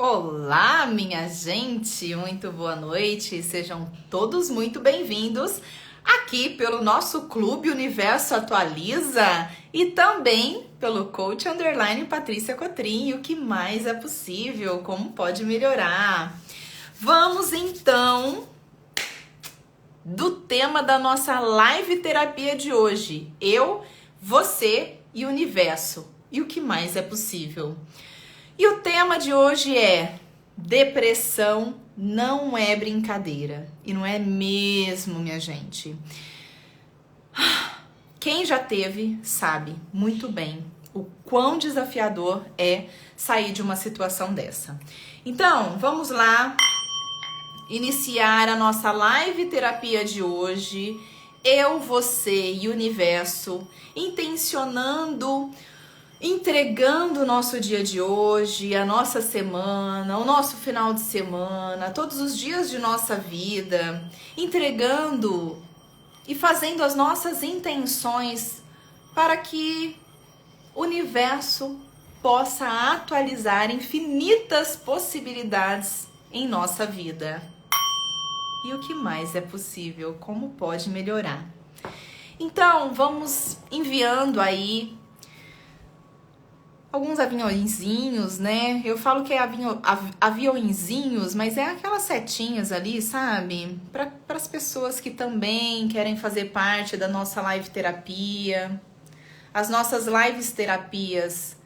Olá, minha gente, muito boa noite, sejam todos muito bem-vindos aqui pelo nosso Clube Universo Atualiza e também pelo Coach Underline Patrícia Cotrim. E o que mais é possível, como pode melhorar? Vamos então do tema da nossa live terapia de hoje: eu, você e o universo. E o que mais é possível? E o tema de hoje é: depressão não é brincadeira. E não é mesmo, minha gente. Quem já teve sabe muito bem o quão desafiador é sair de uma situação dessa. Então, vamos lá iniciar a nossa live terapia de hoje. Eu, você e o universo, entregando o nosso dia de hoje, a nossa semana, o nosso final de semana, todos os dias de nossa vida, entregando e fazendo as nossas intenções para que o universo possa atualizar infinitas possibilidades em nossa vida. E o que mais é possível? Como pode melhorar? Então, vamos enviando aí alguns aviãozinhos, né? Eu falo que é aviãozinhos, mas é aquelas setinhas ali, sabe? Para as pessoas que também querem fazer parte da nossa live terapia. As nossas lives terapias,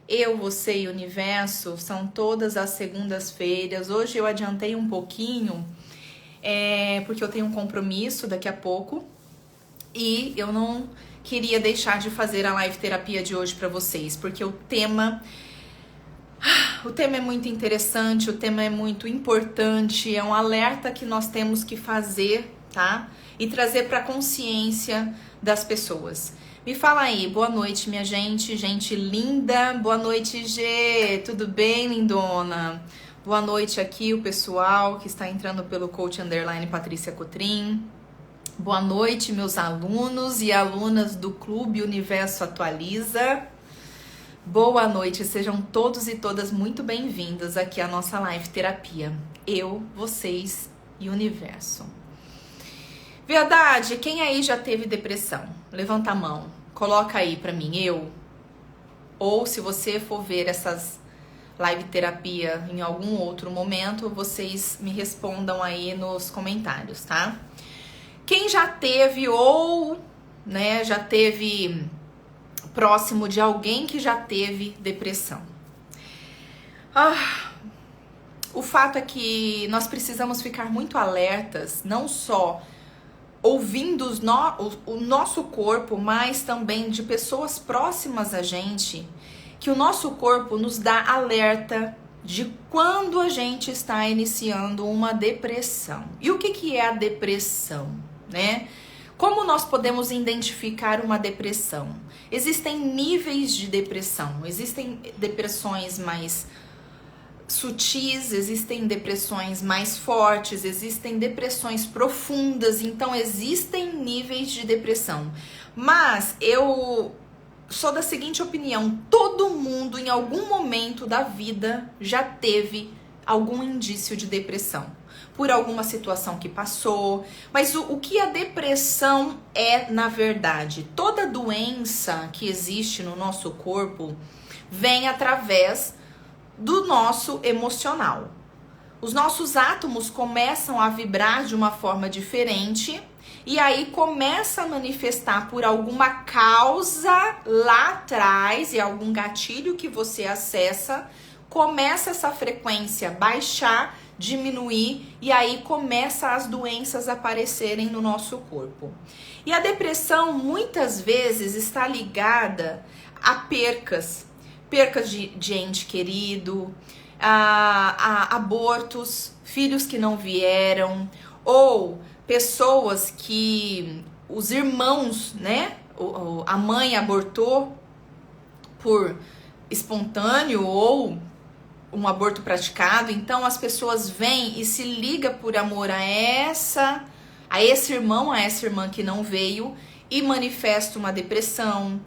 eu, você e o universo, são todas as segundas-feiras. Hoje eu adiantei um pouquinho, porque eu tenho um compromisso daqui a pouco e eu não queria deixar de fazer a live terapia de hoje para vocês, porque o tema é muito interessante, o tema é muito importante, é um alerta que nós temos que fazer, tá? E trazer para a consciência das pessoas. Me fala aí, boa noite, minha gente linda, boa noite, Gê, tudo bem, lindona? Boa noite aqui o pessoal que está entrando pelo Coach Underline Patrícia Cotrim. Boa noite, meus alunos e alunas do Clube Universo Atualiza. Boa noite, sejam todos e todas muito bem-vindas aqui à nossa live terapia. Eu, vocês e o universo. Verdade, quem aí já teve depressão? Levanta a mão, coloca aí pra mim, eu. Ou se você for ver essas live terapia em algum outro momento, vocês me respondam aí nos comentários, tá? Quem já teve ou, né, já teve próximo de alguém que já teve depressão? O fato é que nós precisamos ficar muito alertas, não só ouvindo o nosso corpo, mas também de pessoas próximas a gente, que o nosso corpo nos dá alerta de quando a gente está iniciando uma depressão. E o que é a depressão, né? Como nós podemos identificar uma depressão? Existem níveis de depressão, existem depressões mais sutis, existem depressões mais fortes, existem depressões profundas, então existem níveis de depressão. Mas eu sou da seguinte opinião: todo mundo em algum momento da vida já teve algum indício de depressão, por alguma situação que passou. Mas o que a depressão é, na verdade? Toda doença que existe no nosso corpo vem através do nosso emocional. Os nossos átomos começam a vibrar de uma forma diferente e aí começa a manifestar por alguma causa lá atrás e algum gatilho que você acessa, começa essa frequência baixar, diminuir e aí começa as doenças a aparecerem no nosso corpo. E a depressão muitas vezes está ligada a percas de ente querido, a abortos, filhos que não vieram, ou pessoas que os irmãos, né, a mãe abortou por espontâneo ou um aborto praticado, então as pessoas vêm e se ligam por amor a esse irmão, a essa irmã que não veio e manifesta uma depressão.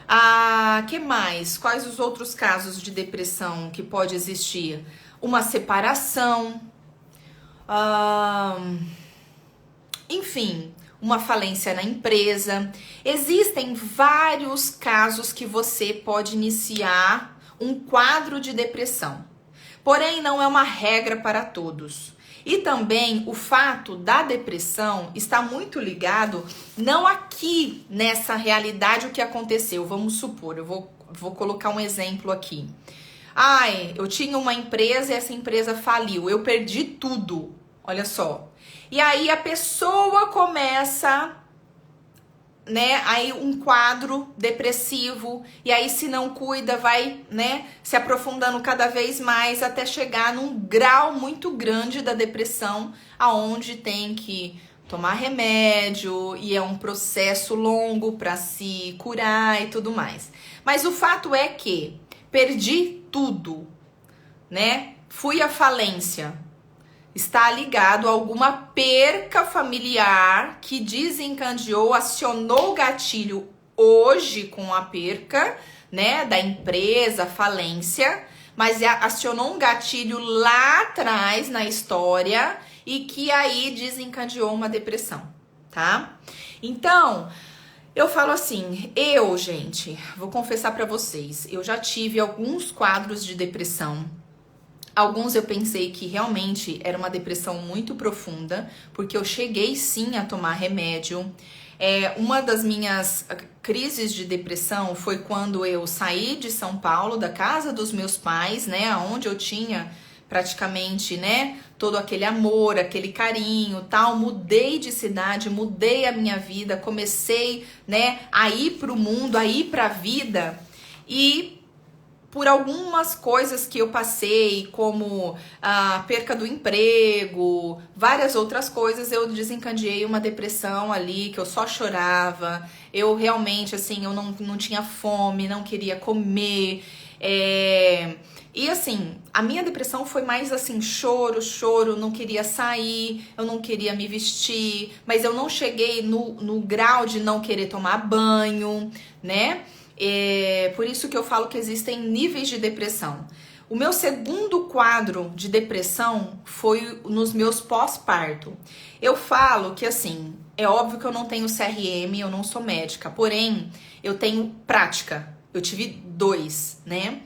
Ah, que mais? Quais os outros casos de depressão que pode existir? Uma separação, ah, enfim, uma falência na empresa. Existem vários casos que você pode iniciar um quadro de depressão. Porém, não é uma regra para todos. E também o fato da depressão está muito ligado, não aqui nessa realidade o que aconteceu. Vamos supor, eu vou colocar um exemplo aqui. Ai, eu tinha uma empresa e essa empresa faliu, eu perdi tudo. Olha só. E aí a pessoa começa, né, aí um quadro depressivo, e aí se não cuida vai, né, se aprofundando cada vez mais até chegar num grau muito grande da depressão, aonde tem que tomar remédio e é um processo longo para se curar e tudo mais. Mas o fato é que perdi tudo, né? Fui à falência. Está ligado a alguma perca familiar que desencadeou, acionou o gatilho hoje com a perca, né, da empresa, falência, mas acionou um gatilho lá atrás na história e que aí desencadeou uma depressão, tá? Então, eu falo assim, gente, vou confessar pra vocês, eu já tive alguns quadros de depressão. Alguns eu pensei que realmente era uma depressão muito profunda, porque eu cheguei sim a tomar remédio. Uma das minhas crises de depressão foi quando eu saí de São Paulo, da casa dos meus pais, né, onde eu tinha praticamente, né, todo aquele amor, aquele carinho, tal, mudei de cidade, mudei a minha vida, comecei, né, a ir pro mundo, a ir pra vida e por algumas coisas que eu passei, como a perca do emprego, várias outras coisas, eu desencadeei uma depressão ali, que eu só chorava, eu realmente, assim, eu não tinha fome, não queria comer, e assim, a minha depressão foi mais assim, choro, não queria sair, eu não queria me vestir, mas eu não cheguei no grau de não querer tomar banho, né? Por isso que eu falo que existem níveis de depressão. O meu segundo quadro de depressão foi nos meus pós-parto. Eu falo que assim, é óbvio que eu não tenho CRM, eu não sou médica, porém eu tenho prática. Eu tive 2, né?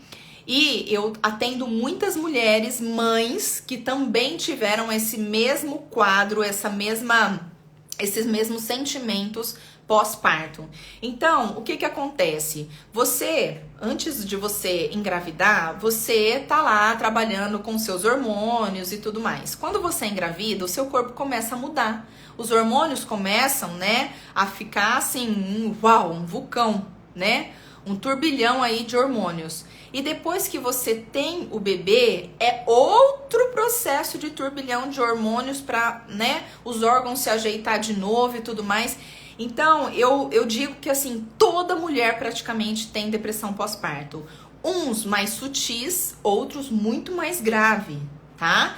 E eu atendo muitas mulheres, mães, que também tiveram esse mesmo quadro, esses mesmos sentimentos pós-parto. Então, o que acontece? Você, antes de você engravidar, você tá lá trabalhando com seus hormônios e tudo mais. Quando você engravida, o seu corpo começa a mudar. Os hormônios começam, né, a ficar assim, um vulcão, né? Um turbilhão aí de hormônios. E depois que você tem o bebê, é outro processo de turbilhão de hormônios para, né, os órgãos se ajeitar de novo e tudo mais. Então, eu digo que assim, toda mulher praticamente tem depressão pós-parto. Uns mais sutis, outros muito mais grave, tá?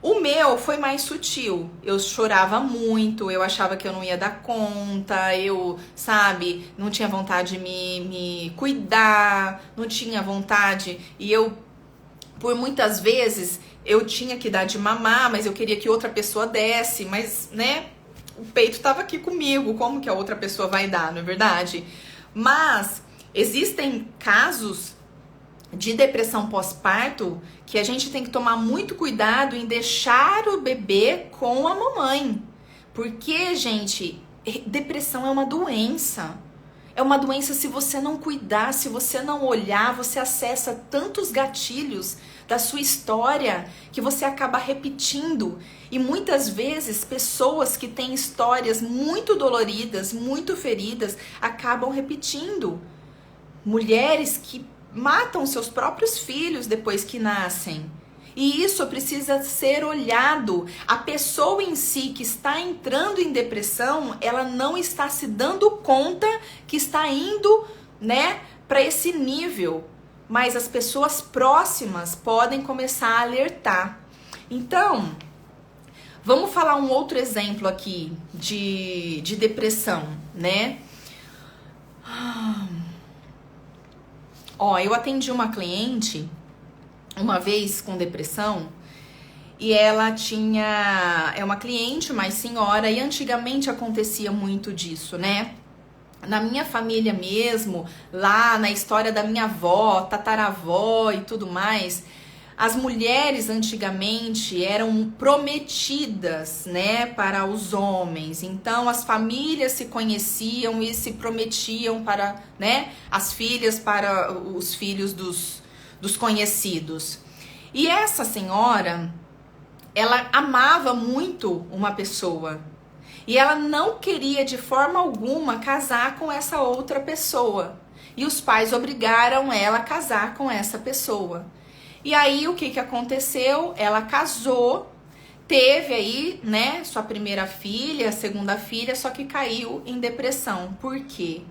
O meu foi mais sutil. Eu chorava muito, eu achava que eu não ia dar conta, eu, sabe, não tinha vontade de me cuidar, não tinha vontade. E eu, por muitas vezes, eu tinha que dar de mamar, mas eu queria que outra pessoa desse, mas, né, o peito tava aqui comigo, como que a outra pessoa vai dar, não é verdade? Mas existem casos de depressão pós-parto que a gente tem que tomar muito cuidado em deixar o bebê com a mamãe. Porque, gente, depressão é uma doença. É uma doença se você não cuidar, se você não olhar, você acessa tantos gatilhos da sua história que você acaba repetindo. E muitas vezes pessoas que têm histórias muito doloridas, muito feridas, acabam repetindo. Mulheres que matam seus próprios filhos depois que nascem. E isso precisa ser olhado. A pessoa em si que está entrando em depressão, ela não está se dando conta que está indo, né, para esse nível. Mas as pessoas próximas podem começar a alertar. Então, vamos falar um outro exemplo aqui de depressão, né? Ó, eu atendi uma cliente uma vez com depressão e ela é uma cliente, mais senhora, e antigamente acontecia muito disso, né? Na minha família mesmo, lá na história da minha avó, tataravó e tudo mais, as mulheres antigamente eram prometidas, né, para os homens. Então as famílias se conheciam e se prometiam para, né, as filhas para os filhos dos conhecidos. E essa senhora, ela amava muito uma pessoa. E ela não queria de forma alguma casar com essa outra pessoa. E os pais obrigaram ela a casar com essa pessoa. E aí o que aconteceu? Ela casou, teve aí, né, sua primeira filha, segunda filha, só que caiu em depressão. Por quê?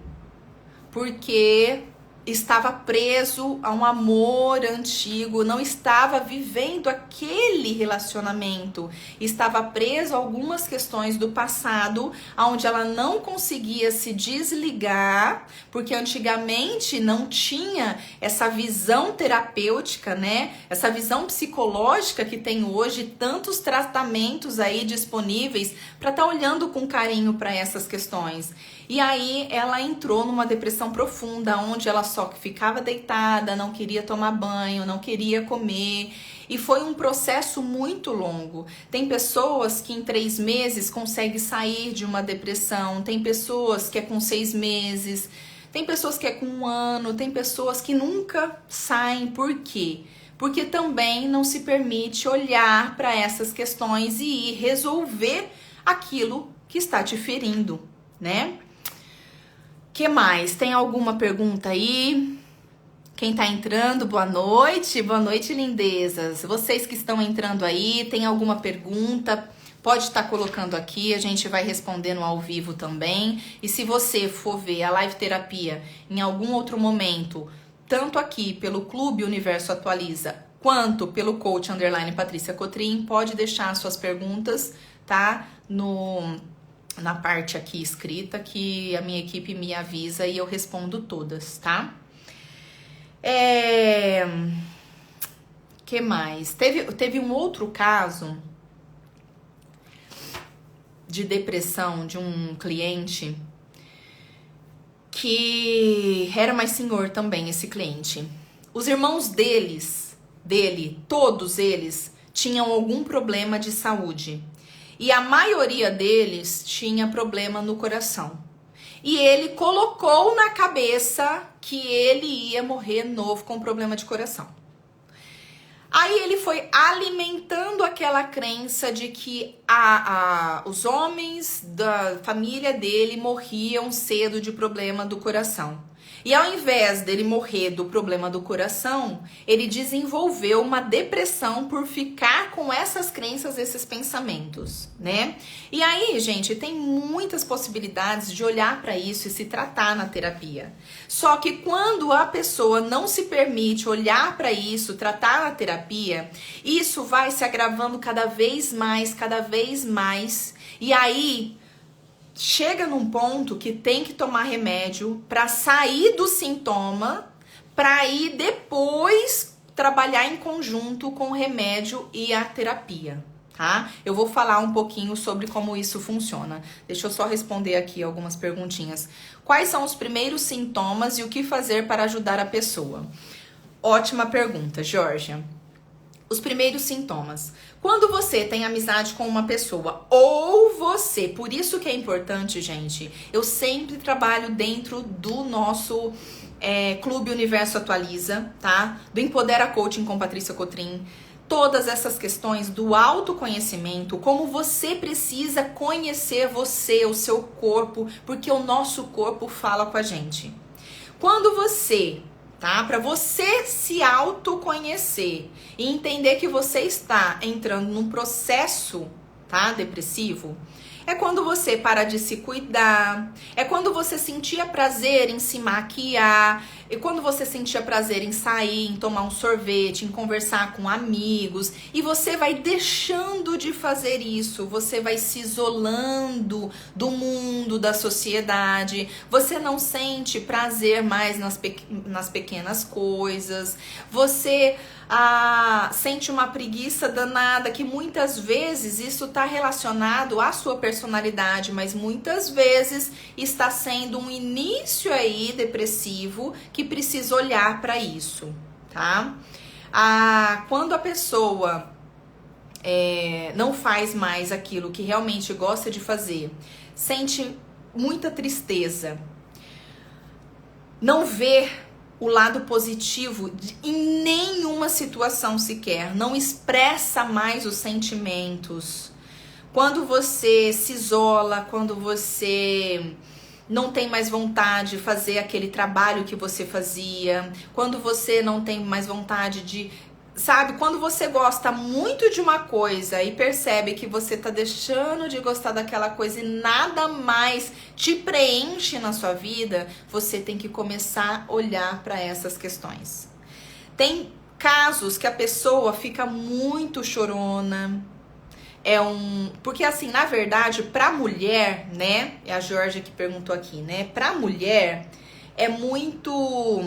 Porque estava preso a um amor antigo, não estava vivendo aquele relacionamento, estava preso a algumas questões do passado, onde ela não conseguia se desligar, porque antigamente não tinha essa visão terapêutica, né? Essa visão psicológica que tem hoje, tantos tratamentos aí disponíveis para estar olhando com carinho para essas questões. E aí ela entrou numa depressão profunda, onde ela só ficava deitada, não queria tomar banho, não queria comer. E foi um processo muito longo. Tem pessoas que em 3 meses conseguem sair de uma depressão, tem pessoas que é com 6 meses, tem pessoas que é com 1 ano, tem pessoas que nunca saem. Por quê? Porque também não se permite olhar para essas questões e ir resolver aquilo que está te ferindo, né? Que mais? Tem alguma pergunta aí? Quem tá entrando, boa noite, lindezas. Vocês que estão entrando aí, tem alguma pergunta? Pode estar colocando aqui, a gente vai respondendo ao vivo também. E se você for ver a live terapia em algum outro momento, tanto aqui pelo Clube Universo Atualiza, quanto pelo Coach _ Patrícia Cotrim, pode deixar suas perguntas, tá? Na parte aqui escrita, que a minha equipe me avisa e eu respondo todas, tá? Que mais? Teve um outro caso de depressão de um cliente que era mais senhor também, esse cliente. Os irmãos dele, todos eles, tinham algum problema de saúde. E a maioria deles tinha problema no coração. E ele colocou na cabeça que ele ia morrer novo com problema de coração. Aí ele foi alimentando aquela crença de que os homens da família dele morriam cedo de problema do coração. E ao invés dele morrer do problema do coração, ele desenvolveu uma depressão por ficar com essas crenças, esses pensamentos, né? E aí, gente, tem muitas possibilidades de olhar para isso e se tratar na terapia. Só que quando a pessoa não se permite olhar para isso, tratar na terapia, isso vai se agravando cada vez mais, e aí chega num ponto que tem que tomar remédio para sair do sintoma, para ir depois trabalhar em conjunto com o remédio e a terapia, tá? Eu vou falar um pouquinho sobre como isso funciona. Deixa eu só responder aqui algumas perguntinhas. Quais são os primeiros sintomas e o que fazer para ajudar a pessoa? Ótima pergunta, Georgia. Os primeiros sintomas. Quando você tem amizade com uma pessoa, ou você, por isso que é importante, gente, eu sempre trabalho dentro do nosso Clube Universo Atualiza, tá? Do Empodera Coaching com Patrícia Cotrim. Todas essas questões do autoconhecimento, como você precisa conhecer você, o seu corpo, porque o nosso corpo fala com a gente. Quando você... tá? Para você se autoconhecer e entender que você está entrando num processo, tá? Depressivo, é quando você para de se cuidar, é quando você sentia prazer em se maquiar, E quando você sentia prazer em sair, em tomar um sorvete, em conversar com amigos, e você vai deixando de fazer isso, você vai se isolando do mundo, da sociedade, você não sente prazer mais nas pequenas coisas, você sente uma preguiça danada, que muitas vezes isso está relacionado à sua personalidade, mas muitas vezes está sendo um início aí depressivo que precisa olhar para isso, tá? Quando a pessoa não faz mais aquilo que realmente gosta de fazer, sente muita tristeza, não vê o lado positivo em nenhuma situação sequer, não expressa mais os sentimentos. Quando você se isola, quando você não tem mais vontade de fazer aquele trabalho que você fazia, quando você não tem mais vontade de... Sabe, quando você gosta muito de uma coisa e percebe que você tá deixando de gostar daquela coisa e nada mais te preenche na sua vida, você tem que começar a olhar para essas questões. Tem casos que a pessoa fica muito chorona, porque assim, na verdade, pra mulher, né, é a Georgia que perguntou aqui, né, pra mulher é muito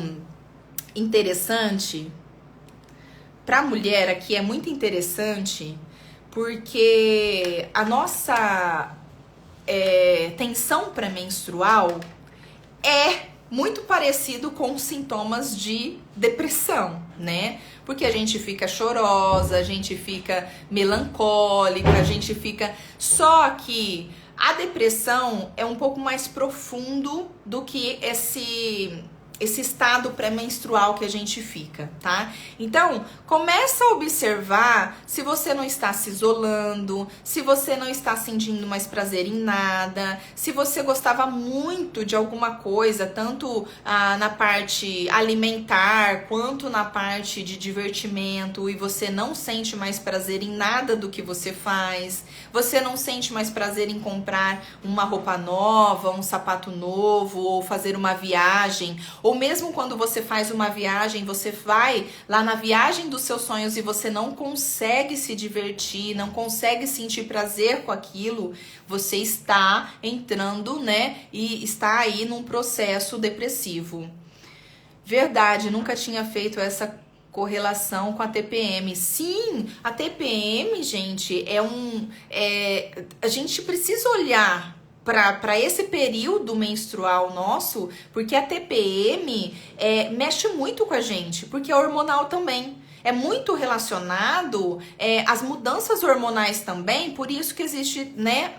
interessante. Pra mulher aqui é muito interessante porque a nossa tensão pré-menstrual é muito parecido com sintomas de depressão, né? Porque a gente fica chorosa, a gente fica melancólica, a gente fica... Só que a depressão é um pouco mais profundo do que esse estado pré-menstrual que a gente fica, tá? Então, começa a observar se você não está se isolando, se você não está sentindo mais prazer em nada, se você gostava muito de alguma coisa, tanto na parte alimentar, quanto na parte de divertimento, e você não sente mais prazer em nada do que você faz, você não sente mais prazer em comprar uma roupa nova, um sapato novo, ou fazer uma viagem, ou mesmo quando você faz uma viagem, você vai lá na viagem dos seus sonhos e você não consegue se divertir, não consegue sentir prazer com aquilo, você está entrando, né, e está aí num processo depressivo. Verdade, nunca tinha feito essa correlação com a TPM. Sim, a TPM, gente, a gente precisa olhar para esse período menstrual nosso, porque a TPM mexe muito com a gente, porque é hormonal também. É muito relacionado às mudanças hormonais também, por isso que existe, né,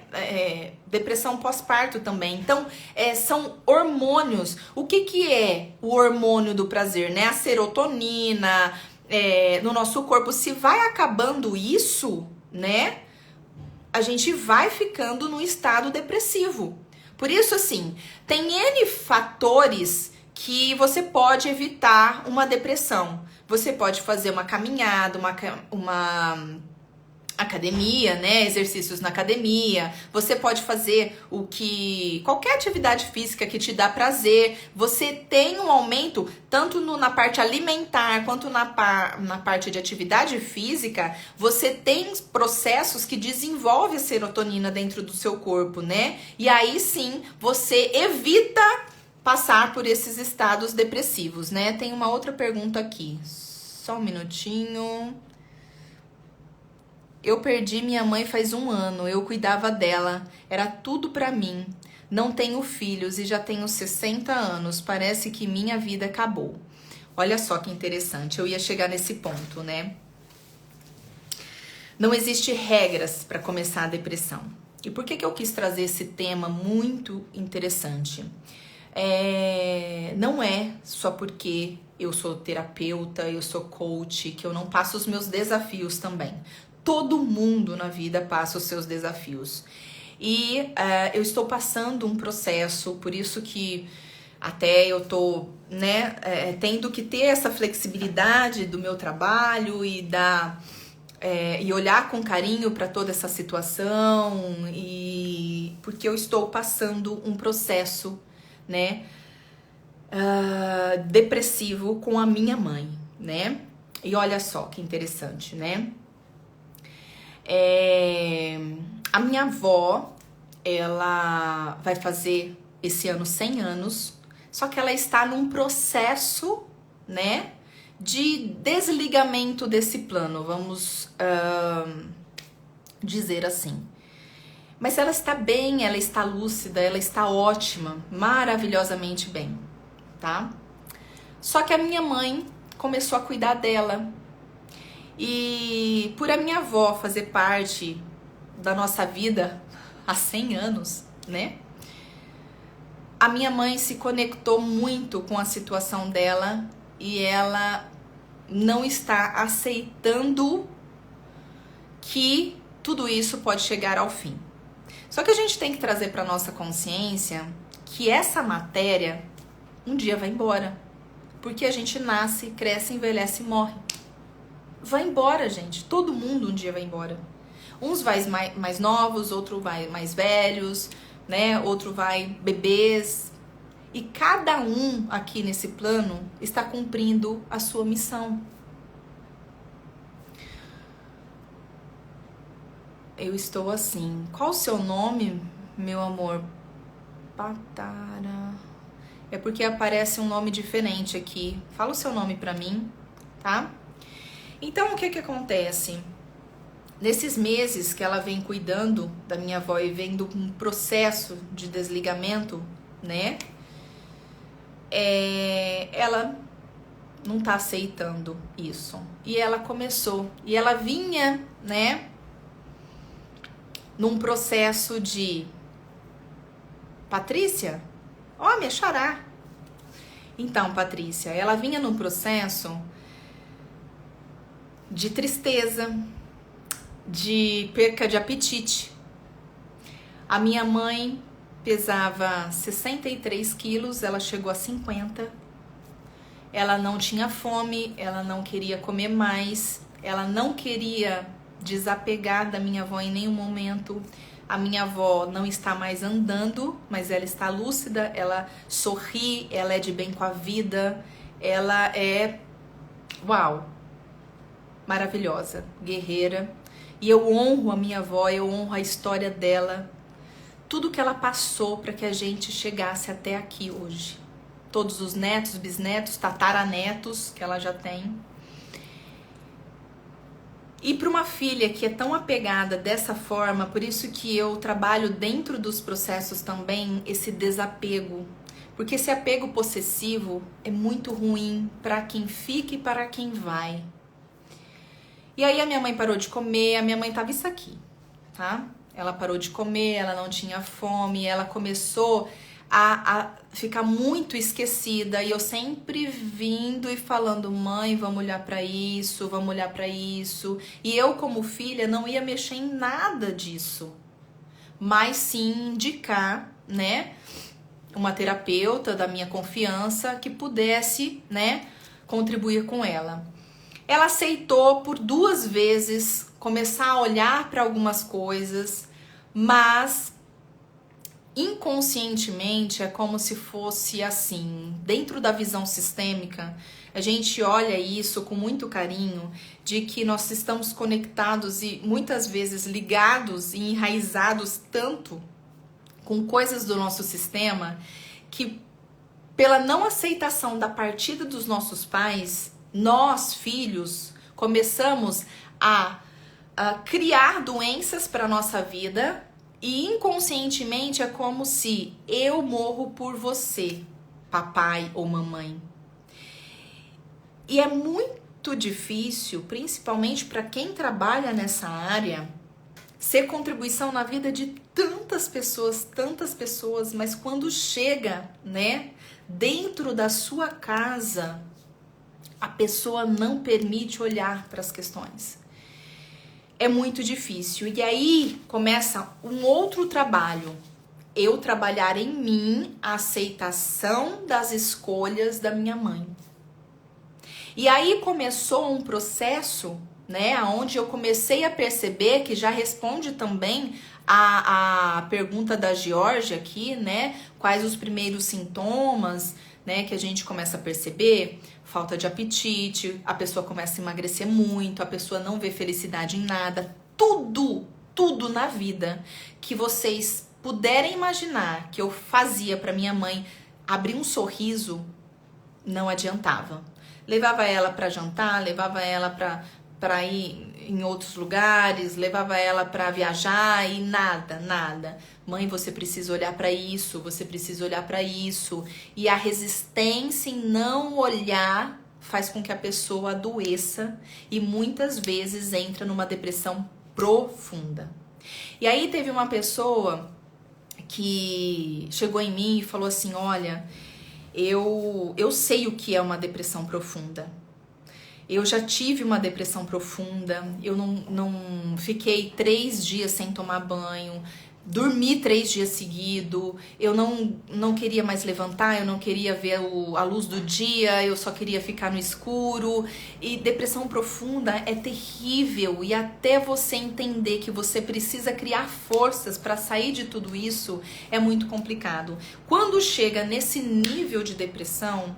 depressão pós-parto também. Então, são hormônios. O que é o hormônio do prazer, né? A serotonina no nosso corpo. Se vai acabando isso, né, a gente vai ficando no estado depressivo. Por isso, assim, tem N fatores que você pode evitar uma depressão. Você pode fazer uma caminhada, uma academia, né? Exercícios na academia. Você pode fazer qualquer atividade física que te dá prazer. Você tem um aumento tanto na parte alimentar quanto na parte de atividade física. Você tem processos que desenvolvem a serotonina dentro do seu corpo, né? E aí sim, você evita passar por esses estados depressivos, né? Tem uma outra pergunta aqui. Só um minutinho. Eu perdi minha mãe faz 1 ano, eu cuidava dela, era tudo pra mim. Não tenho filhos e já tenho 60 anos, parece que minha vida acabou. Olha só que interessante, eu ia chegar nesse ponto, né? Não existe regras para começar a depressão. E por que eu quis trazer esse tema muito interessante? Não é só porque eu sou terapeuta, eu sou coach, que eu não passo os meus desafios também. Todo mundo na vida passa os seus desafios. E eu estou passando um processo, por isso que até eu tô, né, tendo que ter essa flexibilidade do meu trabalho e e olhar com carinho para toda essa situação, e porque eu estou passando um processo, né, depressivo com a minha mãe, né? E olha só que interessante, né? A minha avó, ela vai fazer esse ano 100 anos, só que ela está num processo, né, de desligamento desse plano, vamos dizer assim. Mas ela está bem, ela está lúcida, ela está ótima, maravilhosamente bem, tá? Só que a minha mãe começou a cuidar dela. E por a minha avó fazer parte da nossa vida há 100 anos, né? A minha mãe se conectou muito com a situação dela e ela não está aceitando que tudo isso pode chegar ao fim. Só que a gente tem que trazer para nossa consciência que essa matéria um dia vai embora. Porque a gente nasce, cresce, envelhece e morre. Vai embora, gente. Todo mundo um dia vai embora. Uns vai mais novos, outro vai mais velhos, né? Outro vai bebês. E cada um aqui nesse plano está cumprindo a sua missão. Eu estou assim. Qual o seu nome, meu amor? Patara. É porque aparece um nome diferente aqui. Fala o seu nome pra mim, tá? Então, o que acontece? Nesses meses que ela vem cuidando da minha avó e vendo um processo de desligamento, né? Ela não tá aceitando isso. E ela começou. E ela vinha, né? Num processo de... Patrícia? Ó, minha xará. Então, Patrícia, ela vinha num processo de tristeza, de perca de apetite. A minha mãe pesava 63 quilos, ela chegou a 50. Ela não tinha fome, ela não queria comer mais, ela não queria desapegar da minha avó em nenhum momento. A minha avó não está mais andando, mas ela está lúcida, ela sorri, ela é de bem com a vida, ela é, uau, maravilhosa, guerreira. E eu honro a minha avó, eu honro a história dela, tudo que ela passou para que a gente chegasse até aqui hoje. Todos os netos, bisnetos, tataranetos que ela já tem. E para uma filha que é tão apegada dessa forma, por isso que eu trabalho dentro dos processos também esse desapego. Porque esse apego possessivo é muito ruim para quem fica e para quem vai. E aí a minha mãe parou de comer, a minha mãe tava isso aqui, tá? Ela parou de comer, ela não tinha fome, ela começou a ficar muito esquecida. E eu sempre vindo e falando, mãe, vamos olhar pra isso, vamos olhar pra isso. E eu, como filha, não ia mexer em nada disso. Mas sim indicar, né, uma terapeuta da minha confiança que pudesse, né, contribuir com ela. Ela aceitou por 2 vezes começar a olhar para algumas coisas, mas inconscientemente é como se fosse assim, dentro da visão sistêmica, a gente olha isso com muito carinho, de que nós estamos conectados e muitas vezes ligados e enraizados tanto com coisas do nosso sistema, que pela não aceitação da partida dos nossos pais, nós, filhos, começamos a criar doenças para a nossa vida e inconscientemente é como se eu morro por você, papai ou mamãe. E é muito difícil, principalmente para quem trabalha nessa área, ser contribuição na vida de tantas pessoas, mas quando chega, né, dentro da sua casa, a pessoa não permite olhar para as questões. É muito difícil. E aí começa um outro trabalho. Eu trabalhar em mim a aceitação das escolhas da minha mãe. E aí começou um processo, né, onde eu comecei a perceber, que já responde também a pergunta da Georgia aqui, né, quais os primeiros sintomas, né, que a gente começa a perceber falta de apetite, a pessoa começa a emagrecer muito, a pessoa não vê felicidade em nada, tudo na vida que vocês puderem imaginar que eu fazia para minha mãe abrir um sorriso, não adiantava. Levava ela para jantar, levava ela para ir em outros lugares, levava ela para viajar e nada. Mãe, você precisa olhar para isso, você precisa olhar para isso. E a resistência em não olhar faz com que a pessoa adoeça e muitas vezes entra numa depressão profunda. E aí teve uma pessoa que chegou em mim e falou assim, olha, eu sei o que é uma depressão profunda. Eu já tive uma depressão profunda, eu não fiquei 3 dias sem tomar banho, dormi 3 dias seguidos, eu não queria mais levantar, eu não queria ver a luz do dia, eu só queria ficar no escuro. E depressão profunda é terrível, e até você entender que você precisa criar forças para sair de tudo isso é muito complicado. Quando chega nesse nível de depressão,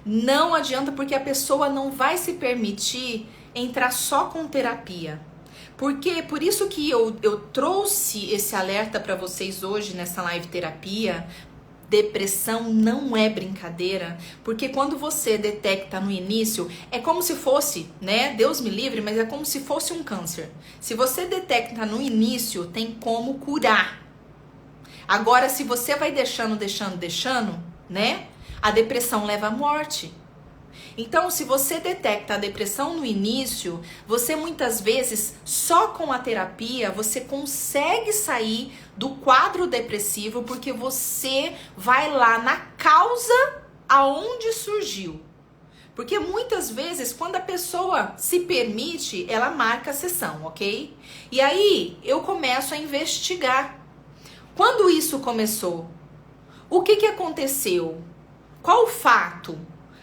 não adianta, porque a pessoa não vai se permitir entrar só com terapia. Porque por isso que eu trouxe esse alerta para vocês hoje nessa live terapia. Depressão não é brincadeira, porque quando você detecta no início, é como se fosse, né? Deus me livre, mas é como se fosse um câncer. Se você detecta no início, tem como curar. Agora, se você vai deixando, né? A depressão leva à morte. Então, se você detecta a depressão no início, você muitas vezes, só com a terapia, você consegue sair do quadro depressivo, porque você vai lá na causa aonde surgiu. Porque muitas vezes, quando a pessoa se permite, ela marca a sessão, ok? E aí, eu começo a investigar. Quando isso começou? O que aconteceu? Qual o fato?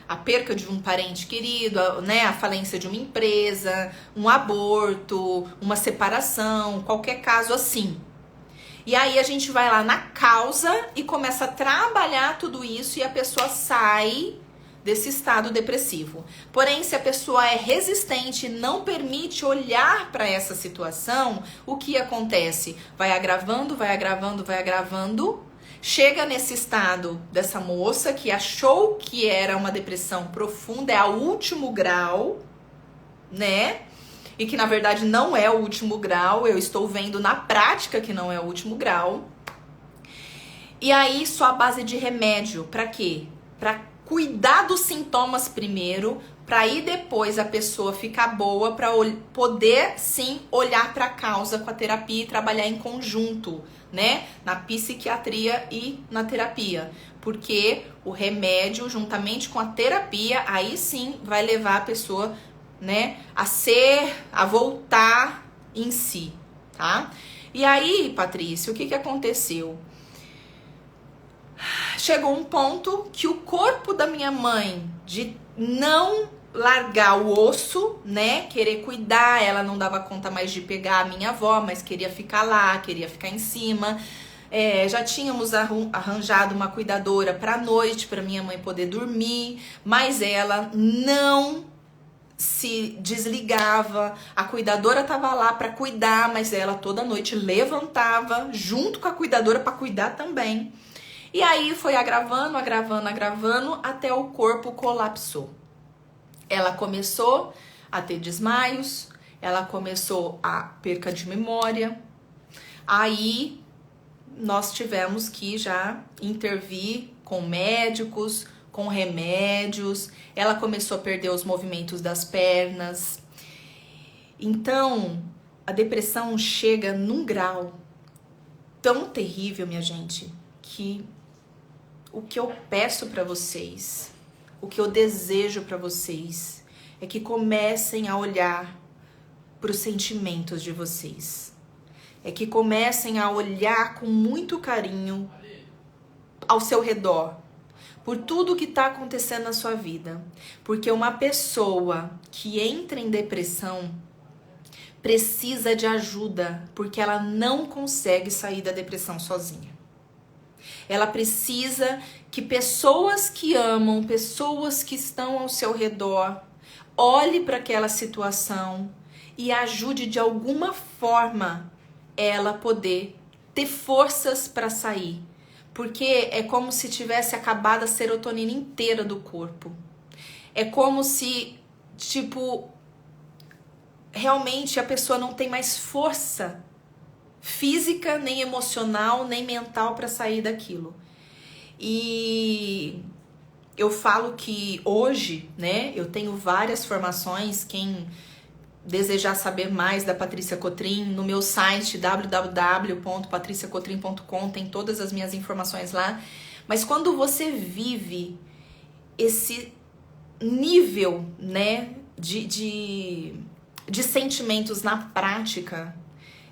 A perca de um parente querido, né? A falência de uma empresa, um aborto, uma separação, qualquer caso assim. E aí a gente vai lá na causa e começa a trabalhar tudo isso e a pessoa sai desse estado depressivo. Porém, se a pessoa é resistente e não permite olhar para essa situação, o que acontece? Vai agravando. Chega nesse estado dessa moça que achou que era uma depressão profunda, é a último grau, né? E que na verdade não é o último grau, eu estou vendo na prática que não é o último grau. E aí só a base de remédio, pra quê? Pra cuidar dos sintomas primeiro, para aí depois a pessoa ficar boa, para poder sim olhar para a causa com a terapia e trabalhar em conjunto, né? Na psiquiatria e na terapia. Porque o remédio, juntamente com a terapia, aí sim vai levar a pessoa, né, a voltar em si, tá? E aí, Patrícia, o que aconteceu? Chegou um ponto que o corpo da minha mãe, de não largar o osso, né, querer cuidar, ela não dava conta mais de pegar a minha avó, mas queria ficar lá, queria ficar em cima. Já tínhamos arranjado uma cuidadora para noite, para minha mãe poder dormir, mas ela não se desligava. A cuidadora tava lá para cuidar, mas ela toda noite levantava junto com a cuidadora para cuidar também. E aí foi agravando, até o corpo colapsou. Ela começou a ter desmaios, ela começou a perca de memória. Aí nós tivemos que já intervir com médicos, com remédios. Ela começou a perder os movimentos das pernas. Então, a depressão chega num grau tão terrível, minha gente, que o que eu peço para vocês, o que eu desejo para vocês, é que comecem a olhar para os sentimentos de vocês. É que comecem a olhar com muito carinho ao seu redor, por tudo que está acontecendo na sua vida. Porque uma pessoa que entra em depressão precisa de ajuda, porque ela não consegue sair da depressão sozinha. Ela precisa que pessoas que amam, pessoas que estão ao seu redor, olhe para aquela situação e ajude de alguma forma ela poder ter forças para sair. Porque é como se tivesse acabado a serotonina inteira do corpo. É como se, tipo, realmente a pessoa não tem mais força física, nem emocional, nem mental para sair daquilo. E eu falo que hoje, né, eu tenho várias formações. Quem desejar saber mais da Patrícia Cotrim, no meu site www.patriciacotrim.com tem todas as minhas informações lá. Mas quando você vive esse nível, né, de sentimentos na prática,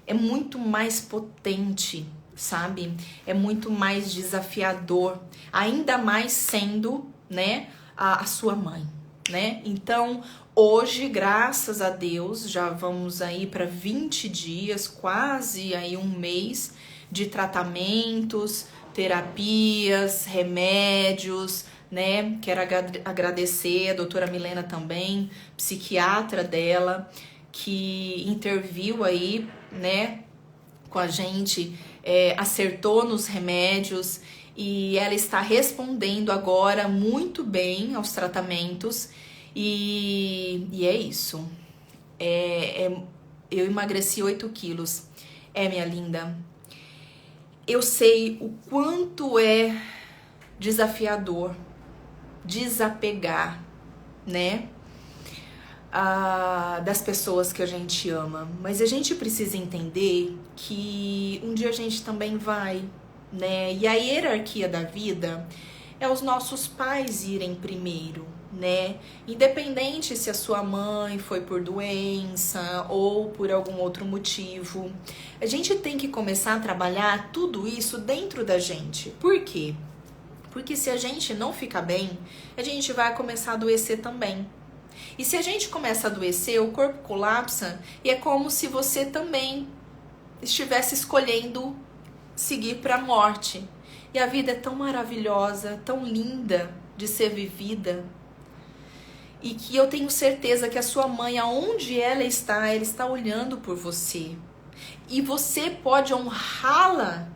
é muito mais potente, sabe? É muito mais desafiador, ainda mais sendo, né, a sua mãe, né? Então, hoje, graças a Deus, já vamos aí para 20 dias, quase aí um mês de tratamentos, terapias, remédios, né? Quero agradecer a doutora Milena também, psiquiatra dela, que interviu aí, né, com a gente, acertou nos remédios e ela está respondendo agora muito bem aos tratamentos e é isso. Eu emagreci 8 quilos. Minha linda, eu sei o quanto é desafiador desapegar, né, das pessoas que a gente ama, mas a gente precisa entender que um dia a gente também vai, né, e a hierarquia da vida é os nossos pais irem primeiro, né, independente se a sua mãe foi por doença ou por algum outro motivo, a gente tem que começar a trabalhar tudo isso dentro da gente. Por quê? Porque se a gente não ficar bem, a gente vai começar a adoecer também. E se a gente começa a adoecer, o corpo colapsa e é como se você também estivesse escolhendo seguir para a morte. E a vida é tão maravilhosa, tão linda de ser vivida. E que eu tenho certeza que a sua mãe, aonde ela está olhando por você. E você pode honrá-la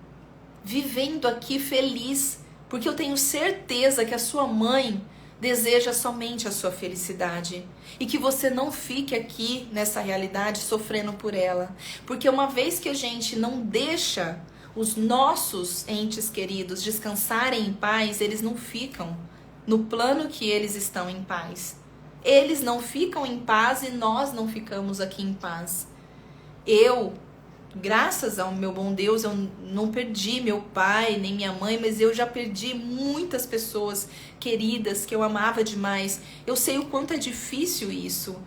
vivendo aqui feliz. Porque eu tenho certeza que a sua mãe deseja somente a sua felicidade. E que você não fique aqui nessa realidade sofrendo por ela. Porque uma vez que a gente não deixa os nossos entes queridos descansarem em paz, eles não ficam no plano que eles estão em paz. Eles não ficam em paz e nós não ficamos aqui em paz. Graças ao meu bom Deus, eu não perdi meu pai nem minha mãe, mas eu já perdi muitas pessoas queridas que eu amava demais. Eu sei o quanto é difícil isso.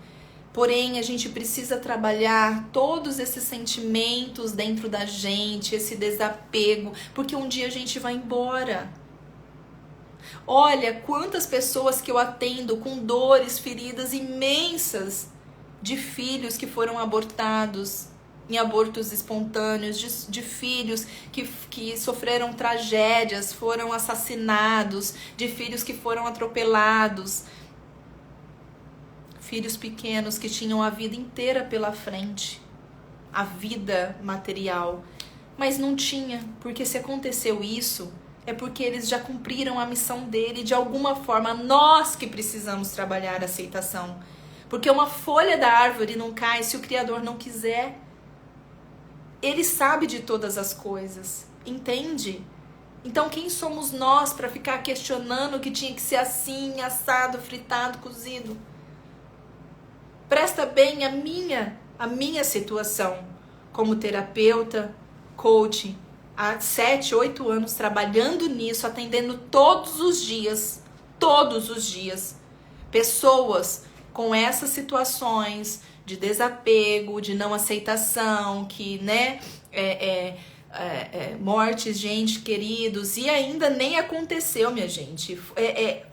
Porém, a gente precisa trabalhar todos esses sentimentos dentro da gente, esse desapego, porque um dia a gente vai embora. Olha quantas pessoas que eu atendo com dores, feridas imensas de filhos que foram abortados, em abortos espontâneos, de filhos que sofreram tragédias, foram assassinados, de filhos que foram atropelados, filhos pequenos que tinham a vida inteira pela frente, a vida material, mas não tinha, porque se aconteceu isso, é porque eles já cumpriram a missão dele. De alguma forma, nós que precisamos trabalhar a aceitação, porque uma folha da árvore não cai se o Criador não quiser. Ele sabe de todas as coisas, entende? Então quem somos nós para ficar questionando que tinha que ser assim, assado, fritado, cozido? Presta bem a minha situação como terapeuta, coach, há 7, 8 anos trabalhando nisso, atendendo todos os dias, pessoas com essas situações de desapego, de não aceitação, que, né, mortes de entes queridos, e ainda nem aconteceu, minha gente.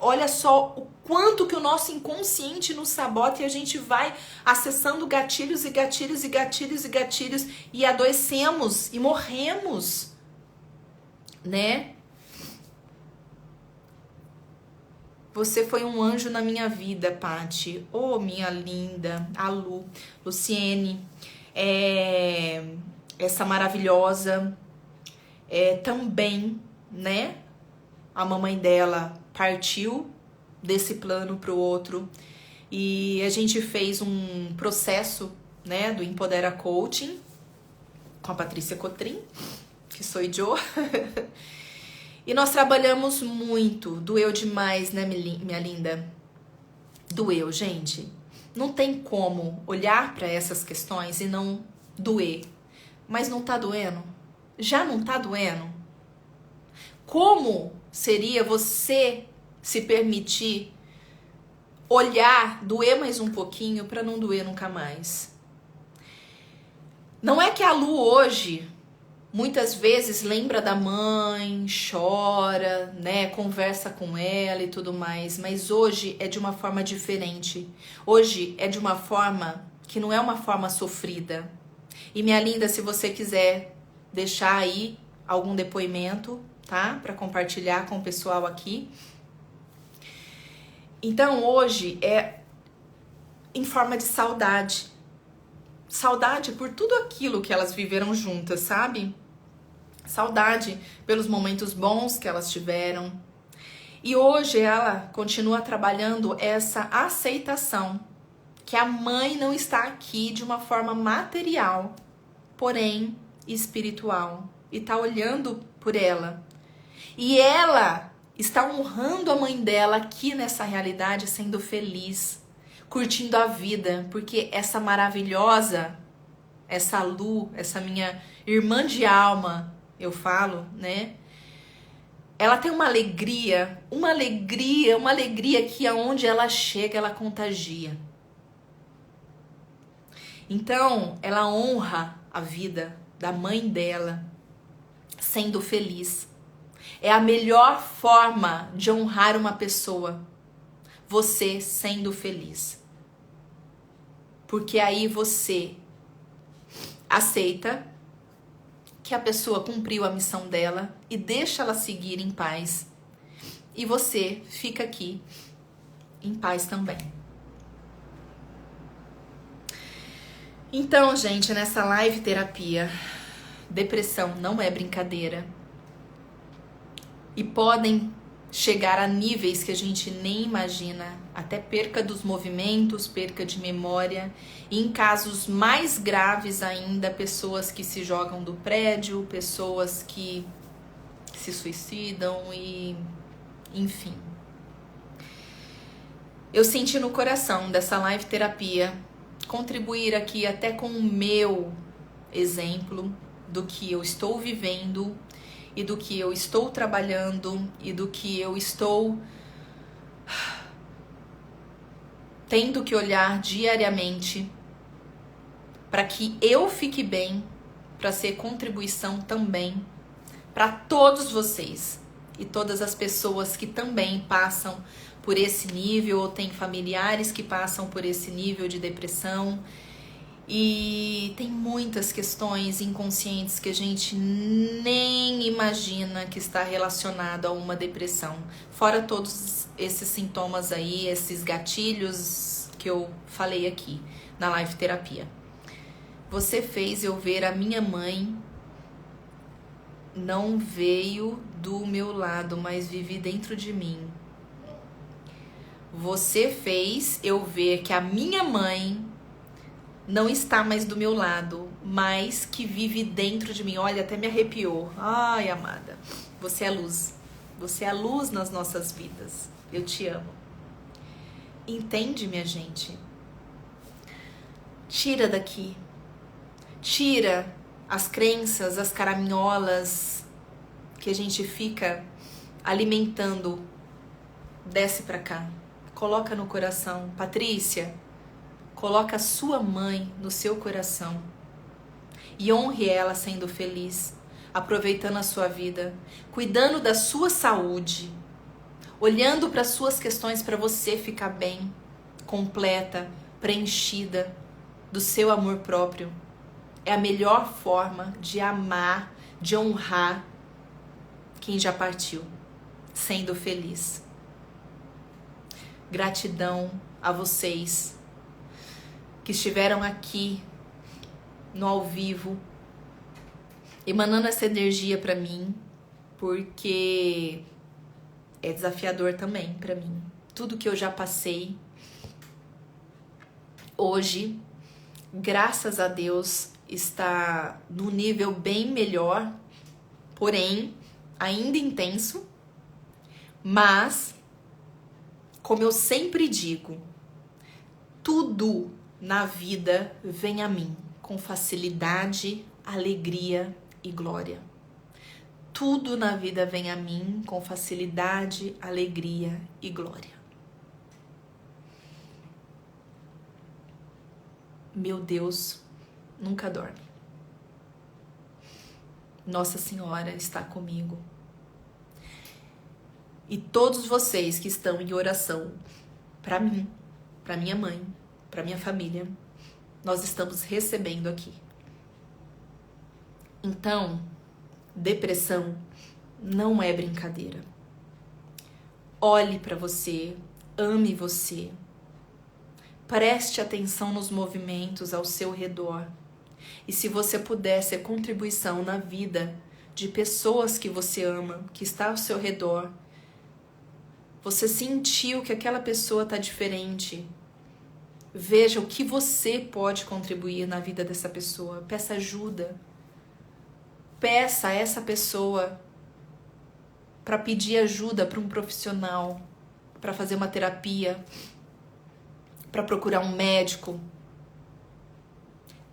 Olha só o quanto que o nosso inconsciente nos sabota e a gente vai acessando gatilhos e gatilhos e gatilhos e gatilhos e adoecemos e morremos, né? Você foi um anjo na minha vida, Pati. Oh, minha linda. A Lu, Luciene, essa maravilhosa. Também, né? A mamãe dela partiu desse plano pro outro. E a gente fez um processo, né, do Empodera Coaching com a Patrícia Cotrim, que sou eu. E nós trabalhamos muito. Doeu demais, né, minha linda? Doeu, gente. Não tem como olhar para essas questões e não doer. Mas não tá doendo? Já não tá doendo? Como seria você se permitir olhar, doer mais um pouquinho para não doer nunca mais? Não é que a Lu hoje muitas vezes lembra da mãe, chora, né, conversa com ela e tudo mais, mas hoje é de uma forma diferente. Hoje é de uma forma que não é uma forma sofrida. E minha linda, se você quiser deixar aí algum depoimento, tá, para compartilhar com o pessoal aqui. Então hoje é em forma de saudade. Saudade por tudo aquilo que elas viveram juntas, sabe? Saudade pelos momentos bons que elas tiveram. E hoje ela continua trabalhando essa aceitação que a mãe não está aqui de uma forma material, porém espiritual, e está olhando por ela. E ela está honrando a mãe dela aqui nessa realidade, sendo feliz, curtindo a vida, porque essa maravilhosa, essa Lu, essa minha irmã de alma, eu falo, né? Ela tem uma alegria que aonde ela chega, ela contagia. Então, ela honra a vida da mãe dela, sendo feliz. É a melhor forma de honrar uma pessoa, você sendo feliz. Porque aí você aceita que a pessoa cumpriu a missão dela e deixa ela seguir em paz. E você fica aqui em paz também. Então, gente, nessa live terapia, depressão não é brincadeira. E podem chegar a níveis que a gente nem imagina, até perca dos movimentos, perca de memória, e em casos mais graves ainda, pessoas que se jogam do prédio, pessoas que se suicidam e enfim. Eu senti no coração dessa live terapia contribuir aqui até com o meu exemplo do que eu estou vivendo e do que eu estou trabalhando e do que eu estou tendo que olhar diariamente para que eu fique bem, para ser contribuição também para todos vocês e todas as pessoas que também passam por esse nível ou têm familiares que passam por esse nível de depressão. E tem muitas questões inconscientes que a gente nem imagina que está relacionado a uma depressão. Fora todos esses sintomas aí, esses gatilhos que eu falei aqui na live terapia. Você fez eu ver a minha mãe não veio do meu lado, mas vive dentro de mim. Você fez eu ver que a minha mãe não está mais do meu lado, mas que vive dentro de mim. Olha, até me arrepiou. Ai, amada, você é luz. Você é luz nas nossas vidas. Eu te amo. Entende, minha gente? Tira daqui. Tira as crenças, as caraminholas que a gente fica alimentando. Desce pra cá. Coloca no coração. Patrícia, coloca a sua mãe no seu coração e honre ela sendo feliz, aproveitando a sua vida, cuidando da sua saúde, olhando para as suas questões para você ficar bem, completa, preenchida do seu amor próprio. É a melhor forma de amar, de honrar quem já partiu, sendo feliz. Gratidão a vocês que estiveram aqui no ao vivo, emanando essa energia pra mim, porque é desafiador também pra mim. Tudo que eu já passei, hoje, graças a Deus, está num nível bem melhor, porém, ainda intenso, mas, como eu sempre digo, tudo na vida vem a mim com facilidade, alegria e glória. Tudo na vida vem a mim com facilidade, alegria e glória. Meu Deus nunca dorme. Nossa Senhora está comigo. E todos vocês que estão em oração para mim, para minha mãe, para minha família, nós estamos recebendo aqui. Então, depressão não é brincadeira. Olhe para você, ame você. Preste atenção nos movimentos ao seu redor. E se você puder ser contribuição na vida de pessoas que você ama, que está ao seu redor, você sentiu que aquela pessoa está diferente, veja o que você pode contribuir na vida dessa pessoa. Peça ajuda. Peça a essa pessoa para pedir ajuda para um profissional, para fazer uma terapia, para procurar um médico,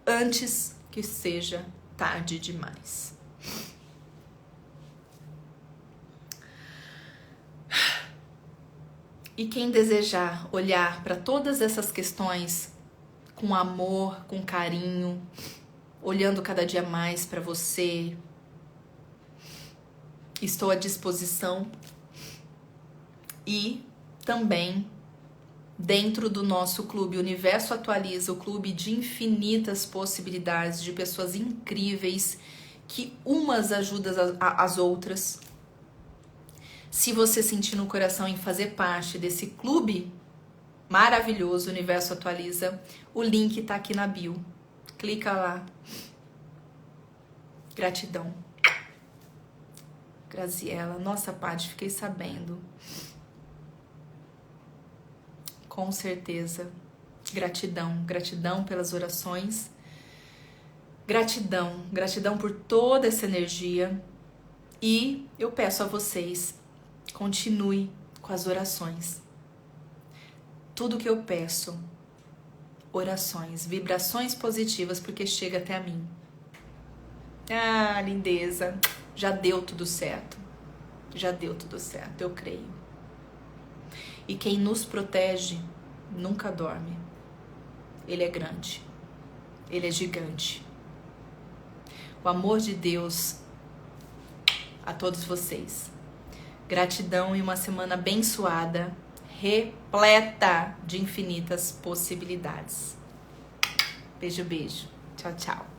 antes que seja tarde demais. E quem desejar olhar para todas essas questões com amor, com carinho, olhando cada dia mais para você, estou à disposição. E também dentro do nosso clube Universo Atualiza, o clube de infinitas possibilidades, de pessoas incríveis que umas ajudam as outras. Se você sentir no coração em fazer parte desse clube maravilhoso, Universo Atualiza, o link tá aqui na bio. Clica lá. Gratidão. Graziela, nossa, Paty, fiquei sabendo. Com certeza. Gratidão. Gratidão pelas orações. Gratidão. Gratidão por toda essa energia. E eu peço a vocês, continue com as orações. Tudo que eu peço, orações, vibrações positivas, porque chega até a mim. Ah, lindeza. Já deu tudo certo. Já deu tudo certo, eu creio. E quem nos protege nunca dorme. Ele é grande. Ele é gigante. O amor de Deus a todos vocês. Gratidão e uma semana abençoada, repleta de infinitas possibilidades. Beijo, beijo. Tchau, tchau.